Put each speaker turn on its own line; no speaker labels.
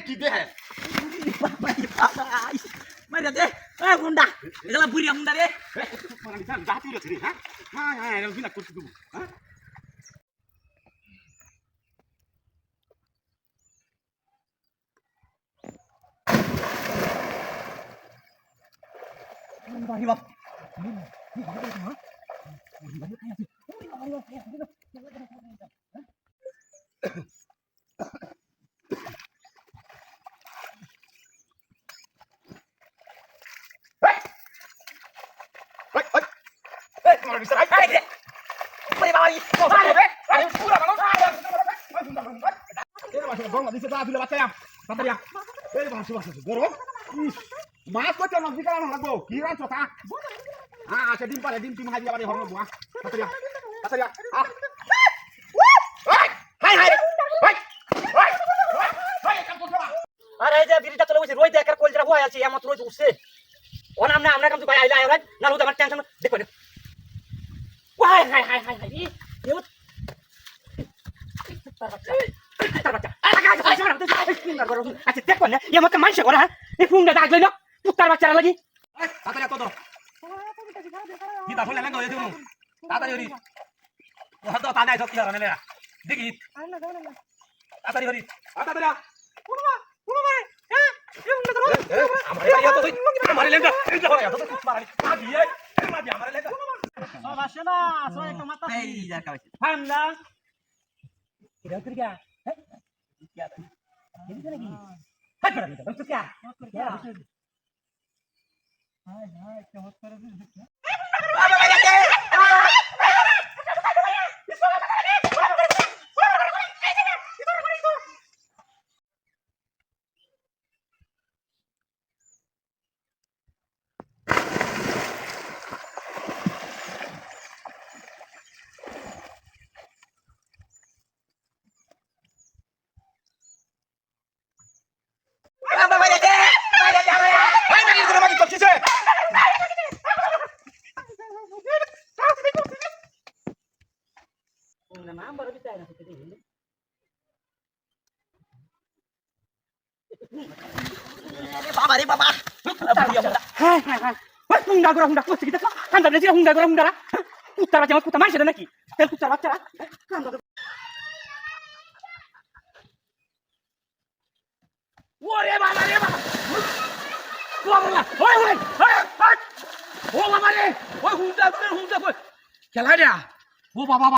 কি দেহে
মাইরা দে এ গুন্ডা এগুলা বুড়িয়া মুন্ডা রে
জাতি রে হ্যাঁ হ্যাঁ হ্যাঁ এরকম বিনা করতে দেবো হ্যাঁ
বাড়ি বাপ
তোমার বিচার আই রে ওই বাবা ই আরে পুরা মানুষ এর মাসে বংলা দিছে দা দিলে বাচ্চা তাড়াতাড়ি এই মাসে বাচ্চা গরো মাছ কত মাছ বিকাল না লাগবো কি রাঞ্চ তা হ্যাঁ আচ্ছা ডিম পারে ডিম টিম হাজিয়া বাড়ি হরনো বুয়া তাড়াতাড়ি তাড়াতাড়ি হাই হাই হাই হাই কাম করবা
আরে এই যে বিড়িটা চলে বসে রই দেখার কলজরা হয়ে আছে এমন রই উঠছে ও নাম না আমরা কাম তো ভাই আইলা আইরা না হলো আমার টেনশন দেখো hi hi hi hi hi you আচ্ছা দেখো না এ আমাকে মাইসে করা এই ফুংটা ডাকলে না পুত্তার বাচ্চারা লাগি
তাড়াতাড়ি কত কি তা ফলে লাগো এই দেবো তাড়াতাড়ি হরি ও হাত তা নাই সব কি হারানে লেরা দেখি তাড়াতাড়ি হরি তাড়াতাড়ি পুরো হ্যাঁ আমারে ইয়া তো আমারে লেঙ্গা এই যা হয়া তো মারানি আদি এই মাদি আমারে লেঙ্গা
সব আসে না সব একটা মাথা এই যা কাছে হামলা কিরা কিরা হ্যাঁ কি আছে কি নাকি হাত করা দিতে তো কি হাই হাই চমৎকার দিছে
বাবা রে বাবা
হ্যাঁ হ্যাঁ হ্যাঁ ওই হুন্ডা গরা হুন্ডা করতে কি কান্দা রে হুন্ডা গরা হুন্ডা কুত্তার বাচ্চা কুত্তা মাইছে নাকি তেল কুত্তার বাচ্চা কান্দা ওরে বাবা রে বাবা ও বাবা ওই ওই ও বাবা রে ওই হুন্ডা খেলা রে ও বাবা